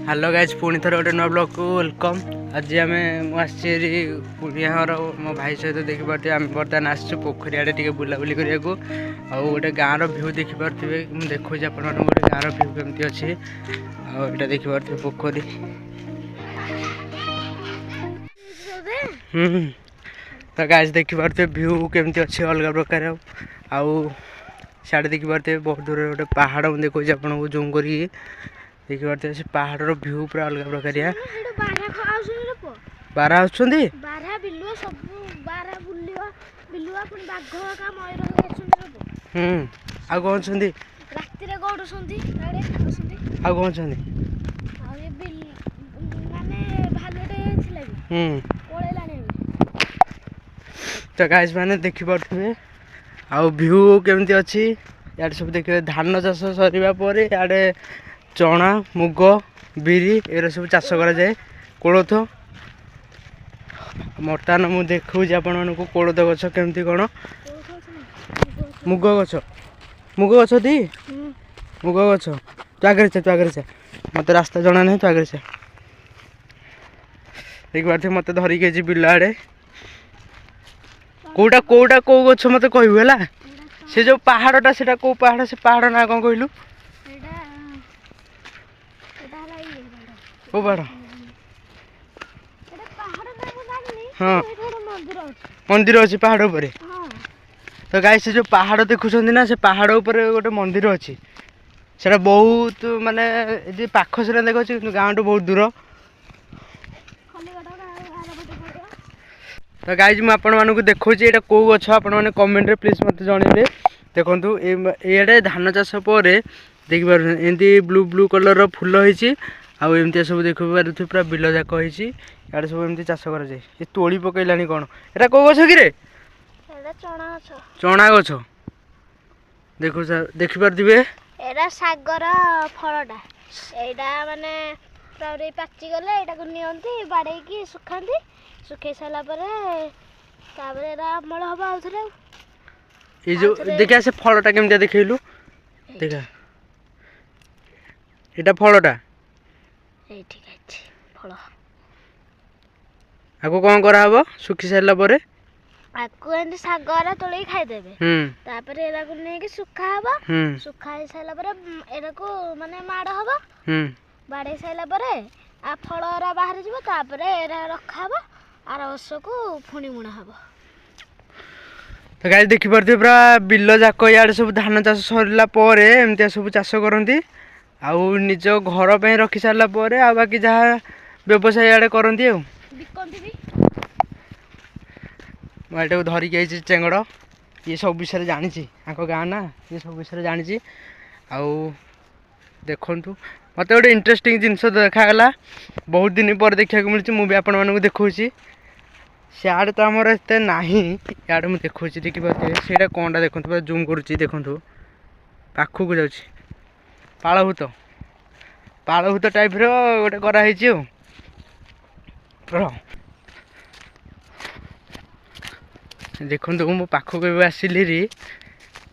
Hello guys पुणी थर गोटे नुआ ब्लॉग को वेलकम। आज आम आसी पुणियार मो भाई सहित देखिपे आम बर्तमान आसु पोखरी आड़े टे बुलाबुली करने को आ गोटे गाँव रु देखिपे मुझे देखुच आप गोटे गाँव भ्यू केमती अच्छे आटा देखिपे पोखरी तो गाइज देखिपे भ्यू केमती अच्छे अलग प्रकार आउ साढ़े देखिपे बहुत दूर गोटे पहाड़ मुझे देखुच आपको जूम कर देखिपे से पहाड़ भ्यू पूरा अलग प्रकार बारा आछुंदी आ कौन छंदी आ कौन छंदी तो गाइस माने देखि पड़थबे आ व्यू केमती अछि यार सब देखिबे धान चाष सरीबा परे याडे चना मुग बिरी एरा सब चाष करा जाए कोलथ बर्तमान मुझे देखुच आपण को कोलथ गछ केमती कोन मुग गछ दी मुग गछ तू आगे से मत रास्ता जना नहीं तू आगे से देख पारे मत धरिक बिल आड़े कोटा कोटा कौ गछ मत कहबू है से जो पहाड़टा से कौ पहाड़ से पहाड़ ना कौन कहलु को पहाड़ हाँ मंदिर अच्छी पहाड़ ऊपर तो गाय से जो पहाड़ देखुं ना से पहाड़ ऊपर गोटे मंदिर अच्छी से बहुत माने पाख से देखा गाँव टू बहुत दूर तो गाइज मुझे देखुची ये कौ गछ आपने कमेंट प्लीज मत जनइबे देखु ये धान चाष पर देखिपार एमती ब्लू ब्लू कलर फुल होती आमती सब देख पारे पूरा बिल जाक होती इे सब एमती चाष कर तोली पकईलानी कौन एटा कौ गछ कि चना गछ देखो देखिपारे एरा सागर फलटा एटा माने प्राय पाची गले एटा को नियंती बाड़ेकी सुखांती सुखै साला परे ताबरे एरा अमल हबा आउथरे ए जो देखा से फलटा केमतिया देखैलु देखा एटा फलटा ए ठीक अछि फल आको कोन करा हबो सुखी साला परे आको एंदी सागरा तोले खाइ देबे तापरे एरा को ने के सुखा हबो सुखाइ साला परे एरा को माने माड हबो बाड़े साला परे आ फलरा बाहर जिवो तापरे एरा रखा हबो आर वर्ष को पुणी मुणा हबो तो गाइस देखि परते पूरा बिल जाक यार सब धान चाष सरला परे एमतिया सब चाष करंती आउ निज घर पे रखि सारला परे आ बाकी जहा व्यवसाय आड़े करंती आ बिकंती भी माइटा को धरि के आइछि चेंगड़ ये सब विषय जानि छी आको गाँ ना ये सब विषय जानि छी आउ देखंतु मत गोटे इंटरेस्टिंग जिनस देखागला बहुत दिन पर देखा मिलूँ मुझे आपण मानक देखी सियाड़े तो आमर एत ना इे मुझे देखुची देखिए से कौनटा देखो पूरा जूम करुच्ची देखु पाखक जाऊँ पालभूत टाइप रोटे कराई देखु मो पाखक आसिली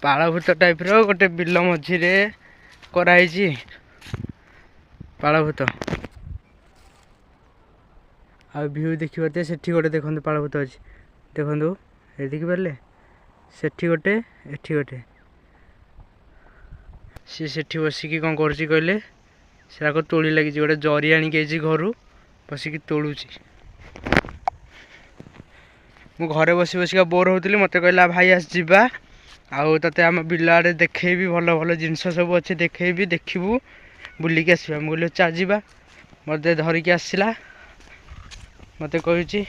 पालभूत टाइप रोटे बिल मझीरे कराई पालभूत आ व्यू देखिए से गोटे देखते पालभूत अच्छी देखु ये देखिपारे से गोटे एठी गोटे सी से बसिकी कौन करुच्ची कहले से तोड़ी लगी गोटे जरी आणिकी घर बसिकी तोड़ुची मु घरे बसी बसिका बोर होती मत कहला भाई आस जा आउ ते आम बिल आड़े देखेबी भल भल जिनस सब अच्छे देखेबी देखू बुलिकी आसवा मुझे चा जा मत धरिकी आसला मत कही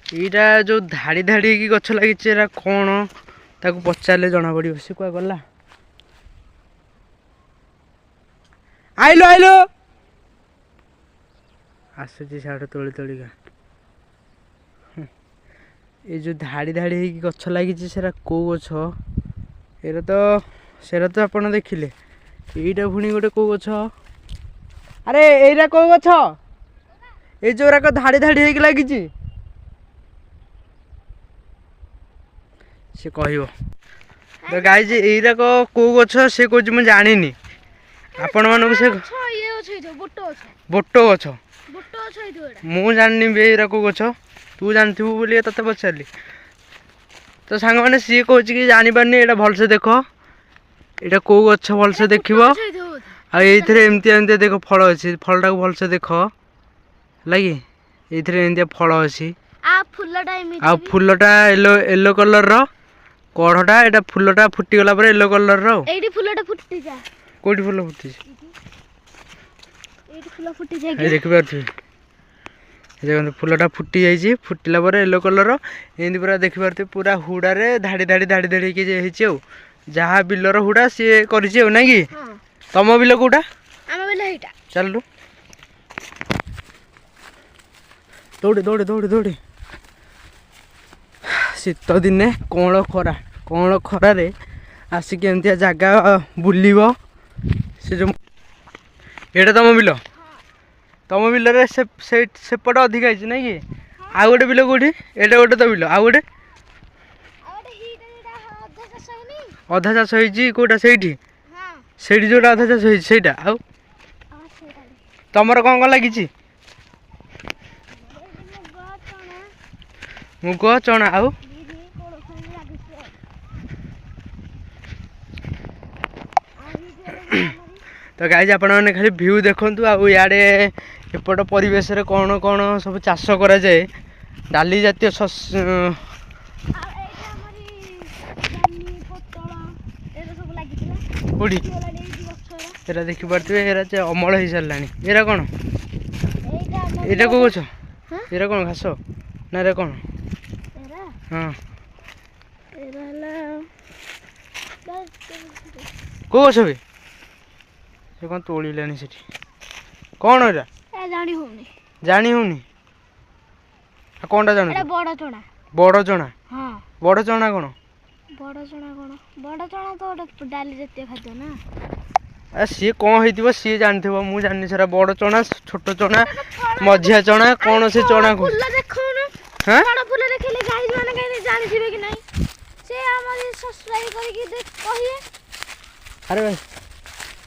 यहाँ जो धाड़ी धाड़ी गछ लगी कौन ताको पचारे जना पड़ो सी क्या गला आइलो आइलो आसुची साढ़े तोली तोलिका ये जो धाड़ी धाड़ी गछ लगी कौ गछ एरा तो आप देखिले यहीटा पुणी गोटे कौ गछ अरे एरा कौ गछ ये जो धाड़ी धाड़ी लगी से कहब। तो गाइज एइराक को गछ से कौच मुझे जानी आपण मानक से बोट गछ मु जानी एइरा को गछ तू जानथु बोली तते पचारि तो सांग मैंने सी कह कि जानी पारनी एटा भलसे देख एटा को गछ भलसे देखिबो आ एइथरे एमती एमती देख फल अछि फलटा को भलसे देख लगी एइथरे एमती फल अछि आ फूलटा येलो येलो कलर रो कढ़टा एटा फूलटा फुटी गला पर येलो कलर रो एडी फूलटा फुटी जा कोठी फूल फुटी एडी फूल फुटी जा ए देखि पारथि देखो फूलटा फुटी जाइए फुटिला पर येलो कलर एमती पूरा देखी पारे पूरा हुड़ा रे धाड़ी धाड़ी धाड़ी धाड़ी कि जहाँ बिलर हुड़ा सी कर ना कि तुम बिल कौटा चलू दौड़े दौड़े दौड़े दौड़े शीत दिने कौन खरार आसिक एमती जगह बुल से जो एटा तुम बिल सेपट अधिक है ना कि आउ गोटे बिल कौटी एटा गोटे तो बिल आउ गोटे अधा चाष होटा से जोटा अधा चाष होटा आउ तुमर कौन कौन लगी मुग चना आउ तो गाइज आपण मैंने खाली व्यू देखु आड़े एपट परिवेश रे कौन कौन सब चाष करा जाए डाली जातीय कोड़ी एरा देखी पारे एरा अमल हो सारा एरा कौन एटा को गछ एरा कौन घास ना एरा कौन हाँ को गछ बे से कौन तोड़िलानी से कौन एरा जानी होनी कौनटा जान बड़ चना बड़ चना कौन तो डाली जातीय खाद्य ना सी कौन हो सी जानी मु जानी सारा बड़ चना छोट चना मझिया चना कौन से चना को अरे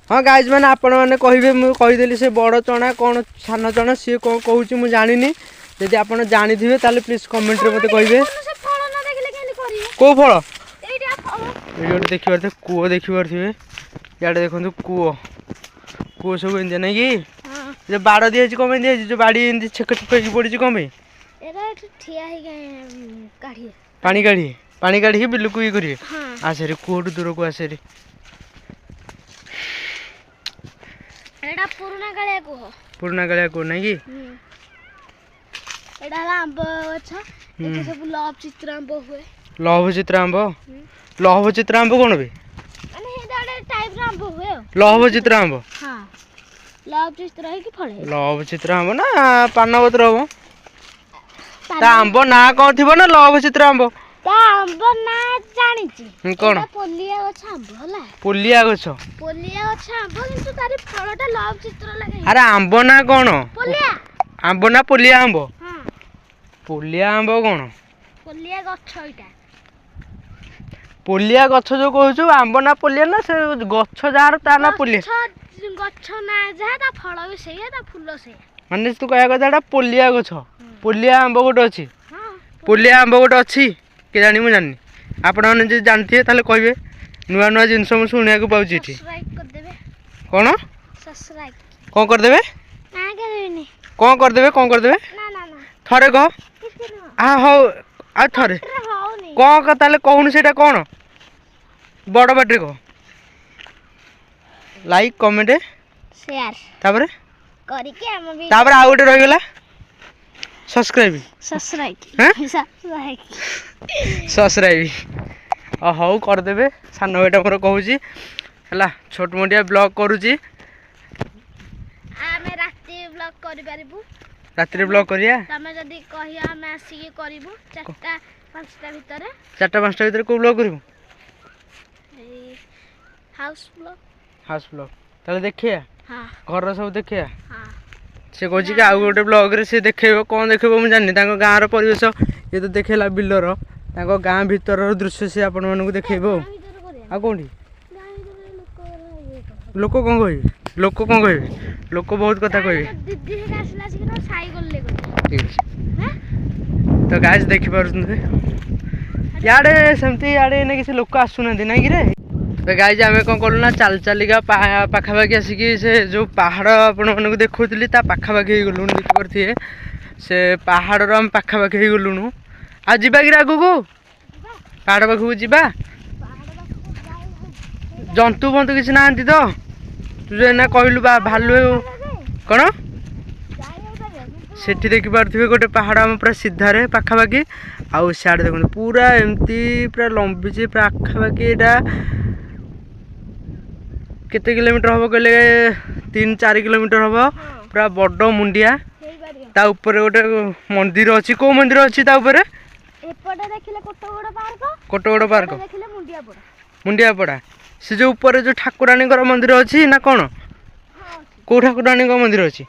हाँ गाइज मैंने आपण मैंने कहे मुझे कहीदेली से बड़ चना कौन सान चना सी कौन कहूँ मुझे जानी जदि आप जानी थे ताले प्लीज कमेंट रे मते कहिबे को फल ये देखी पारे कूओ देखी पारे इे देखो कूओ सब एमती ना कि जो बाड़ दिखाई कम दिखाई जो बाड़ी एमती छेक छेक पड़ी कम पानी काढ़ी बिलुक ये करेंगे आसे कूओ दूर को आसे पुराना कालिया कूओ ना कि लव चित्र आंब कौन बे लव चित्र आंब लव चित्र आंब ना पान पत्र हम आंब ना कौन थी ना लव चित्र आंब कौन पोलिया गछ अरे आंब ना कौन आंब ना पोलिया आंब पोलिया आंब कौन पोलिया गछ जो कहू आंब ना पोलिया ना से गछ जार ता ना पोलिया माने तू कह कथा पोलिया गछ पोलिया आंब गोटे अच्छी पोलिया आंब गोटे अच्छी के जानी मुझे जानी आपण मैंने जानते ताले कहे नुआ नुआ जिनस मुझे शुणा पाऊँ ये कौन कौन करदे कौन करदे थरे कह हाँ हौ आ थरे कौन ताले कहून से कौन बड़ बाटे कह लाइक कमेंट शेयर तापर तापर आ गोटे रहीगला सब्सक्राइब हौ करदे सान भाईटा मोर कहूँ है छोट मोटिया ब्लॉग करुच्ची राति ब्लॉग करिया चारटा पांचटा भितर को ब्लॉग करू हाउस ब्लॉग ताले देखिया घर सब देखिया से कह कि आउ गोटे ब्लॉग रे से देखेब कौन देखेब मुझे जानी गाँव परिवेश ये तो देखेला बिलर गाँ भीतर दृश्य से आपण मानक देखेब ଆଉ କୋଉଠି ଲୋକ କ'ଣ କହିବେ ଲୋକ କ'ଣ କହିବେ ଲୋକ ବହୁତ କଥା କହିବେ ଠିକ୍ ଅଛି ତ ଗାଇସ୍ ଦେଖିପାରୁଛନ୍ତି ଇଆଡ଼େ ସେମିତି ଇଆଡ଼େ ଏଇନା କିଛି ଲୋକ ଆସୁନାହାନ୍ତି ନାଇଁ କିରେ ତ ଗାଇସ୍ ଆମେ କ'ଣ କଲୁ ନା ଚାଲି ଚାଲିକା ପାଖାପାଖି ଆସିକି ସେ ଯେଉଁ ପାହାଡ଼ ଆପଣମାନଙ୍କୁ ଦେଖାଉଥିଲି ତା ପାଖାପାଖି ହେଇଗଲୁଣୁ ଦେଖିପାରୁଥିବେ ସେ ପାହାଡ଼ର ଆମେ ପାଖାପାଖି ହେଇଗଲୁଣୁ ଆଉ ଯିବା କିରେ ଆଗକୁ ପାହାଡ଼ ପାଖକୁ ଯିବା ଜନ୍ତୁ ଫନ୍ତୁ କିଛି ନାହାନ୍ତି ତ ତୁ ଯେଉଁ ଏଇନା କହିଲୁ ବା ଭାଲୁ କ'ଣ ସେଠି ଦେଖିପାରୁଥିବେ ଗୋଟେ ପାହାଡ଼ ଆମ ପୁରା ସିଧାରେ ପାଖାପାଖି ଆଉ ସିଆଡ଼େ ଦେଖନ୍ତୁ ପୁରା ଏମିତି ପୁରା ଲମ୍ବିଛି ପାଖାପାଖି ଏଇଟା କେତେ କିଲୋମିଟର ହେବ କହିଲେ 3-4 କିଲୋମିଟର ହେବ ପୁରା ବଡ଼ ମୁଣ୍ଡିଆ ତା ଉପରେ ଗୋଟେ ମନ୍ଦିର ଅଛି କେଉଁ ମନ୍ଦିର ଅଛି ତା ଉପରେ କୋଟଗଡ଼ ପାର୍କ ମୁଣ୍ଡିଆପଡ଼ା ସେ ଯେଉଁ ଉପରେ ଯେଉଁ ଠାକୁରାଣୀଙ୍କର ମନ୍ଦିର ଅଛି ନା କ'ଣ କେଉଁ ଠାକୁରାଣୀଙ୍କ ମନ୍ଦିର ଅଛି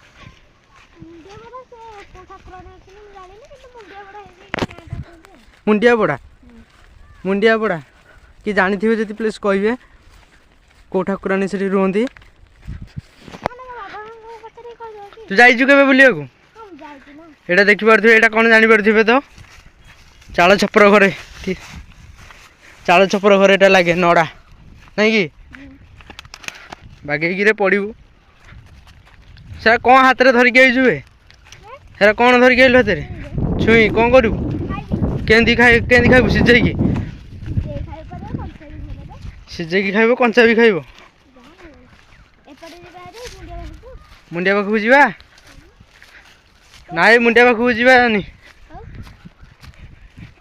ମୁଣ୍ଡିଆପଡ଼ା କି ଜାଣିଥିବେ ଯଦି ପ୍ଲିଜ୍ କହିବେ କେଉଁ ଠାକୁରାଣୀ ସେଠି ରୁହନ୍ତି ତୁ ଯାଇଛୁ କେବେ ବୁଲିବାକୁ ଏଇଟା ଦେଖିପାରୁଥିବେ ଏଇଟା କ'ଣ ଜାଣିପାରୁଥିବେ ତ ଚାଳ ଛପର ଘରେ ଏଇଟା ଲାଗେ ନଡ଼ା ନାଇଁ କି ବାଗେଇକିରେ ପଡ଼ିବୁ ସେଟା କ'ଣ ହାତରେ ଧରିକି ଆଇଛୁ ସେଟା କ'ଣ ଧରିକି ଆଇଲୁ ହାତରେ ଛୁଇଁ କ'ଣ କରିବୁ କେମିତି ଖାଇବୁ ସିଝେଇକି ଖାଇବ କଞ୍ଚା ବି ଖାଇବ ମୁଣ୍ଡିଆ ପାଖକୁ ଯିବା ନାଇଁ ମୁଣ୍ଡିଆ ପାଖକୁ ଯିବାନି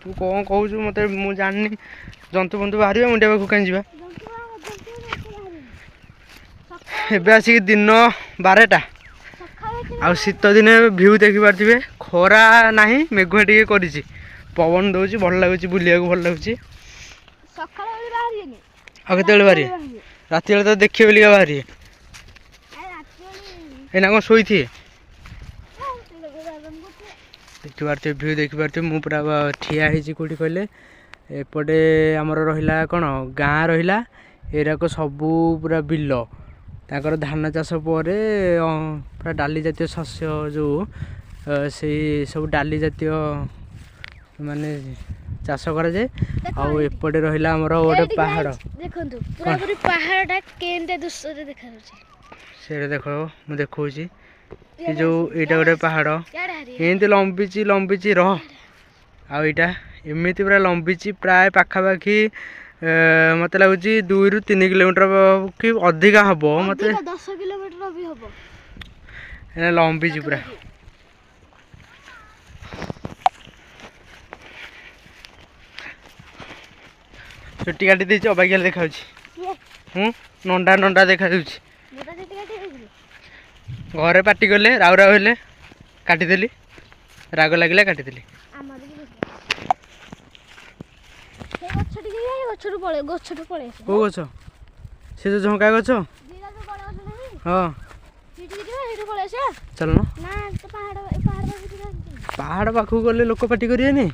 ତୁ କ'ଣ କହୁଛୁ ମୋତେ ମୁଁ ଜାଣିନି ଜନ୍ତୁ ଫନ୍ତୁ ବାହାରିବେ ମୁଣ୍ଡିଆ ପାଖକୁ କାହିଁ ଯିବା ଏବେ ଆସିକି ଦିନ 12ଟା ଆଉ ଶୀତ ଦିନେ ଭିଉ ଦେଖିପାରୁଥିବେ ଖରା ନାହିଁ ମେଘୁଆ ଟିକେ କରିଛି ପବନ ଦେଉଛି ଭଲ ଲାଗୁଛି ବୁଲିବାକୁ ଭଲ ଲାଗୁଛି ଆଉ କେତେବେଳେ ବାହାରିବେ ରାତି ବେଳେ ତ ଦେଖିବେ ବୋଲିକା ବାହାରିବେ ଏଇନା କ'ଣ ଶୋଇଥିବେ ଦେଖିପାରୁଥିବେ ଭିଉ ଦେଖିପାରୁଥିବେ ମୁଁ ପୁରା ଠିଆ ହେଇଛି କେଉଁଠି କହିଲେ ଏପଟେ ଆମର ରହିଲା କ'ଣ ଗାଁ ରହିଲା ଏରାକ ସବୁ ପୁରା ବିଲ ତାଙ୍କର ଧାନ ଚାଷ ପରେ ପୁରା ଡାଲି ଜାତୀୟ ଶସ୍ୟ ଯେଉଁ ସେଇ ସବୁ ଡାଲି ଜାତୀୟ ମାନେ ଚାଷ କରାଯାଏ ଆଉ ଏପଟେ ରହିଲା ଆମର ଗୋଟେ ପାହାଡ଼ ଦେଖନ୍ତୁ ପୁରାପୁରି ପାହାଡ଼ଟା କେମିତି ଦୃଶ୍ୟରେ ଦେଖାଯାଉଛି ସେଇଟା ଦେଖ ମୁଁ ଦେଖାଉଛି ଏ ଯେଉଁ ଏଇଟା ଗୋଟେ ପାହାଡ଼ ଏମିତି ଲମ୍ବିଛି ରହ ଆଉ ଏଇଟା ଏମିତି ପୁରା ଲମ୍ବିଛି ପ୍ରାୟ ପାଖାପାଖି ମୋତେ ଲାଗୁଛି 2-3 କିଲୋମିଟର କି ଅଧିକା ହେବ ମୋତେ 10 କିଲୋମିଟର ବି ହେବ ଏଇଟା ଲମ୍ବିଛି ପୁରା ଚୁଟି କାଟି ଦେଇଛି ଅବାଗିଆ ଦେଖାଯାଉଛି ନଣ୍ଡା ଦେଖାଯାଉଛି ଘରେ ପାଟି କଲେ ରାଉ ହେଲେ କାଟିଦେଲି ରାଗ ଲାଗିଲା କାଟିଦେଲି କେଉଁ ଗଛ ସେ ଯେଉଁ ଝଙ୍କା ଗଛ ହଁ ଚାଲୁନ ପାହାଡ଼ ପାଖକୁ ଗଲେ ଲୋକ ପାଟି କରିବେନି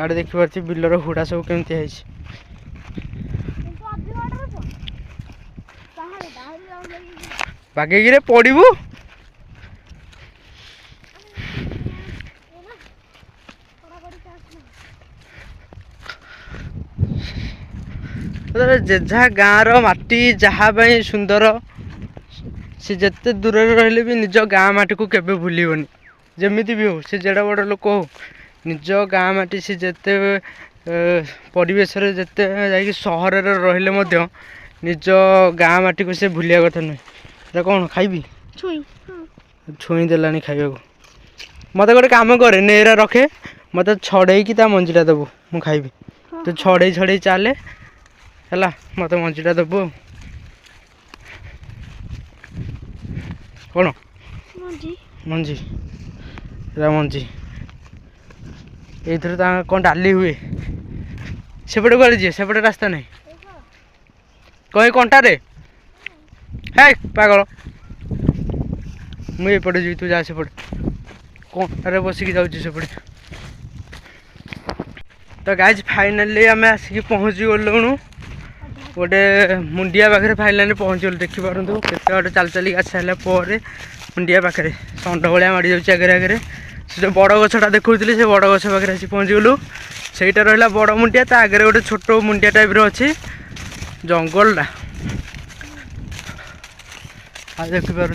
ଆଡ଼େ ଦେଖିପାରୁଛି ବିଲର ହୁଡ଼ା ସବୁ କେମିତି ହେଇଛି ବାଗେଇକିରେ ପଡ଼ିବୁ ଯେଝା ଗାଁର ମାଟି ଯାହା ପାଇଁ ସୁନ୍ଦର ସେ ଯେତେ ଦୂରରେ ରହିଲେ ବି ନିଜ ଗାଁ ମାଟିକୁ କେବେ ଭୁଲିବନି ଯେମିତି ବି ହଉ ସେ ଯେଡ଼େ ବଡ଼ ଲୋକ ହଉ ନିଜ ଗାଁ ମାଟି ସେ ଯେତେ ପରିବେଶରେ ଯେତେ ଯାଇକି ସହରରେ ରହିଲେ ମଧ୍ୟ ନିଜ ଗାଁ ମାଟିକୁ ସେ ଭୁଲିବା କଥା ନୁହେଁ এটা କ'ଣ ଖାଇବି ଛୁଇଁ ଦେଲାଣି ଖାଇବାକୁ ମୋତେ ଗୋଟେ କାମ କରେ ନେ ଏରା ରଖେ ମୋତେ ଛଡ଼େଇକି ତା ମଞ୍ଜିଟା ଦେବୁ ମୁଁ ଖାଇବି ତୁ ଛଡ଼େଇ ଚାଲେ ହେଲା ମୋତେ ମଞ୍ଜିଟା ଦେବୁ କ'ଣ ମଞ୍ଜି ଏରା ମଞ୍ଜି ଏଇଥିରେ ତା କ'ଣ ଡାଲି ହୁଏ ସେପଟେ କୁଆଡ଼େ ଯିଏ ସେପଟେ ରାସ୍ତା ନାହିଁ କହି କଣ୍ଟାରେ ହେ ପାଗଳ ମୁଁ ଏପଟେ ଯିବି ତୁ ଯା ସେପଟେ କଣ୍ଟାରେ ବସିକି ଯାଉଛି ସେପଟେ तो गाइज फाइनाली आम आसिक पहुँची गलुणु गोटे मुंडिया पाखे फाइनाली पहुँची गलु देखिपारु केते बाटे चल चलिक आसी सारा पर मुंडिया पाखे षंड भाया माड़ी जाऊँच आगे आगे से जो बड़ गछटा देखुली से बड़ गछ पाखे आसी पहुँची गलु सहीटा रहा बड़ मुंडिया ता आगे गोटे छोट मुंडिया टाइप अच्छी जंगलटा आ देखिपार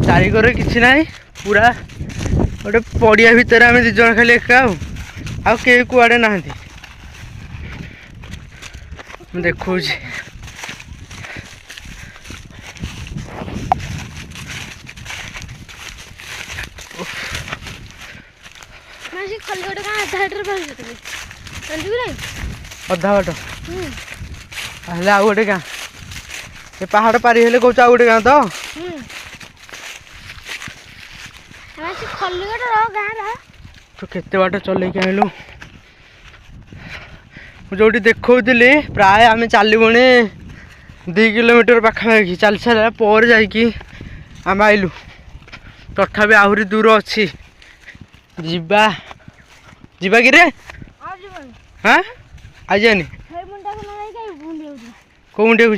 चारिकर किसी ना पूरा गोटे पड़िया भितर आम दिज खाली एका आउ के कुआड़े ना देखो अधा बाट हेल्ले आउ गोटे गाँ ये पहाड़ पारी हेल्ले कौच आउ गोटे गाँ तो तो केते बाट चल आइलु जो देखी प्राय आम चलबुणी 2 किलोमीटर पाखापाखि चल सारा पर जाम आइलु तथापि आहरी दूर अच्छी जीवा जीवा कि रे हाँ आज जानी कौ मुंडिया को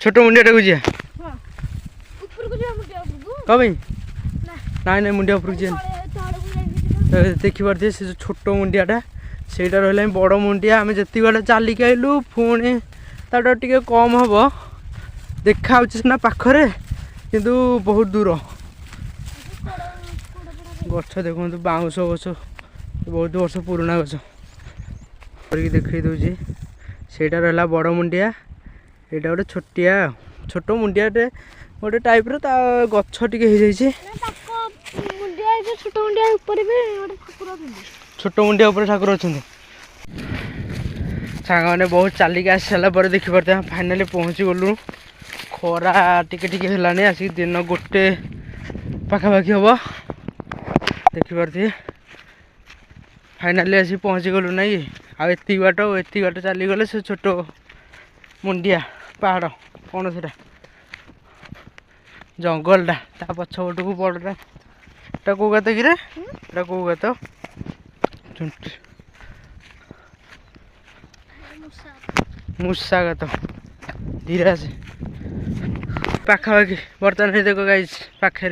छोट मुंडिया को जा कब ना ना मुंडिया उपरक जा देखी पारे से जो छोट मुंडियाटा सेटा रहा बड़ मुंडिया आम जी बाटे चलिक आइलु पुणी ताटा टे कम हम देखा सीना पाखरे किंतु बहुत दूर गछ देखो बाउंश गछ बहुत वर्ष पुराना गछ करके देखई दूसरी सेटा रहा बड़ मुंडिया यहाँ गोटे छोटिया छोट मुंडियाटे गोटे टाइप रो गछ टे छोट मुंडिया ऊपर ठाकुर अच्छा सांग मैंने बहुत चलिक आसी सारापर देखिपारे फाइनाली पहुँची गलु खरा टिके है आसिक दिन गोटे पाखापाखि हम देखिपारे फाइनाली आसी पहुँची गलु ना कि आती बाट चलीगले से छोट मुंडिया पहाड़ कौन से जंगलटा ता पछपट को बड़टा एटा कौ गात कि रे कौ गात मूसा गात धीरे से पाखापाखि बर्तमान देख गाइज पाखे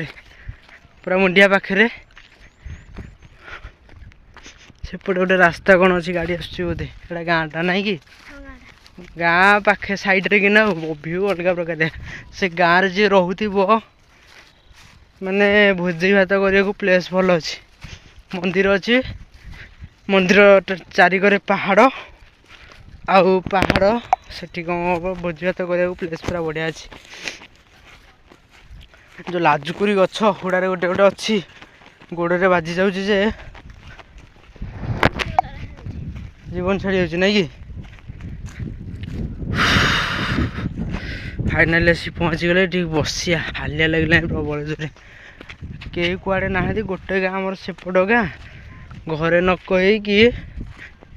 पूरा मुंडिया पाखे सेपटे गोटे रास्ता कौन अच्छी गाड़ी आस बोधे एटा गाँटा ना कि गाँ पाखे साइड्रे कि ना व्यू अलग प्रकार से गाँव जी रोब माने भोजी भात करने को प्लेस भल अच्छी मंदिर अच्छी मंदिर चारिकरे पहाड़ आउ पहाड़ से कौन भोजी भात करने को प्लेस पूरा बढ़िया अच्छी जो लाजुकुरी गछ हुड़ारे गोटे गोटे अच्छी गोड़े बाजी जाऊँच जीवन छाड़ी जाऊँ ना कि फाइनाली आसी पहुँची गले ठीक बसिया हालिया लगे प्रबल जोरे कई कुआड़े ना गोटे गाँ आम सेपट गाँ घरे न कहीकि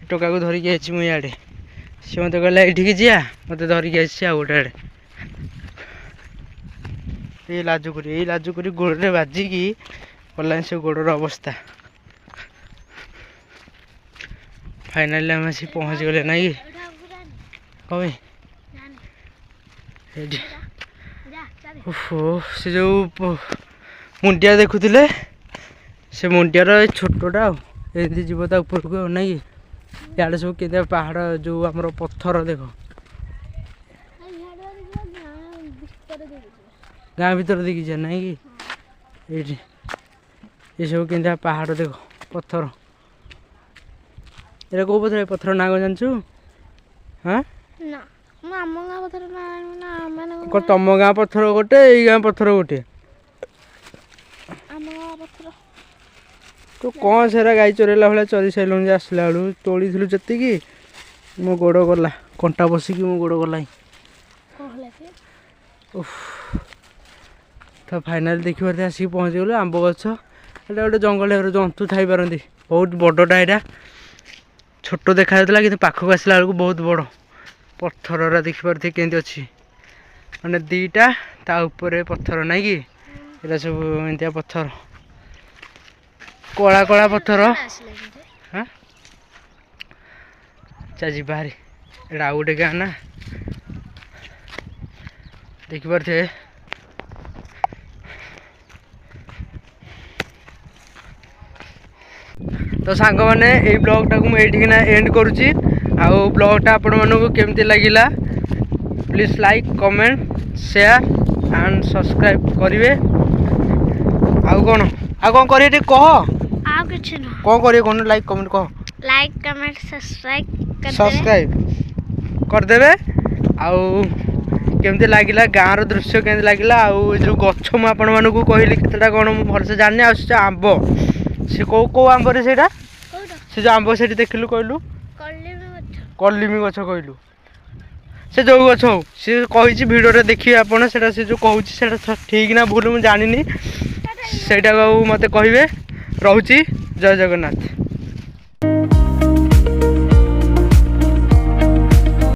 टोका को धरिकी आई मुझे आड़े सी मत कहला ये जा मत धरिकी आसी आ गोटे आड़े ये लाजुकुरी गोड़े बाजिकी गला से गोड़र अवस्था फाइनाली आम आसी पहुँची गले ना कि कभी ओहो से जो मुंडिया देखुले से मुंडियार छोटा एमती जीव ता ऊपर को ना कि इे सब के पहाड़ जो आम पत्थर देख गाँ भर देखी जा ना कि ये सब के पहाड़ देख पत्थर ये कौ पत्थर पत्थर ना कौन जानचु हाँ तुम गाँ पत्थर गोटे यही गाँ पत्थर गोटे तो कौन सेरा गाई चोरेला भाई चरी सारे आसला बेलू तोड़ी जी मो गोड़ गला कंटा बसिकी मो गोड़ गला तो फाइनाल देखिए आसिक पहुँची गलु आंब गछ एटा गोटे जंगल जंतु थी पारती बहुत बड़टा यहाँ छोट देखा कि पाखक आसला बेलू बहुत बड़ पत्थर देखिपारे केमती अच्छी मैंने दीटा ता ऊपर पत्थर ना कि ये सब एमतिया पत्थर कला कला पत्थर हाँ ଯିବା ହାରି। ଏଇଟା ଆଉ ଗୋଟେ ଗାଁ ନା, ଦେଖିପାରୁଥିବେ। ତ ସାଙ୍ଗମାନେ ଏଇ ବ୍ଲଗ୍ଟାକୁ ମୁଁ ଏଇଠିକିନା ଏଣ୍ଡ କରୁଛି। ଆଉ ବ୍ଲଗ୍ଟା ଆପଣମାନଙ୍କୁ କେମିତି ଲାଗିଲା please like comment share and subscribe କରିବେ। ଆଉ କ'ଣ କରିବେ ଟିକେ କହ। ଆଉ କିଛି ନୁହଁ। କ'ଣ କରିବେ କହୁନ, ଲାଇକ୍ କମେଣ୍ଟ କହ। ଲାଇକ୍ କମେଣ୍ଟ ସବସ୍କ୍ରାଇବ୍ କରିଦେବେ। ଆଉ କେମିତି ଲାଗିଲା ଗାଁର ଦୃଶ୍ୟ କେମିତି ଲାଗିଲା, ଆଉ ଏ ଯେଉଁ ଗଛ ମୁଁ ଆପଣମାନଙ୍କୁ କହିଲି କେତେଟା କ'ଣ ମୁଁ ଭଲସେ ଜାଣିନି। ଆଉ ସେ ଆମ୍ବ, ସେ କେଉଁ ଆମ୍ବରେ ସେଇଟା, ସେ ଯେଉଁ ଆମ୍ବ ସେଠି ଦେଖିଲୁ କହିଲୁ, କଲିମି ଗଛ କହିଲୁ। ସେ ଯେଉଁ ଗଛ ହଉ, ସେ କହିଛି ଭିଡ଼ିଓରେ ଦେଖିବେ ଆପଣ। ସେଇଟା ସେ ଯେଉଁ କହୁଛି ସେଇଟା ଠିକ୍ ନା ଭୁଲ ମୁଁ ଜାଣିନି, ସେଇଟାକୁ ଆଉ ମୋତେ କହିବେ। ରହୁଛି, ଜୟ ଜଗନ୍ନାଥ।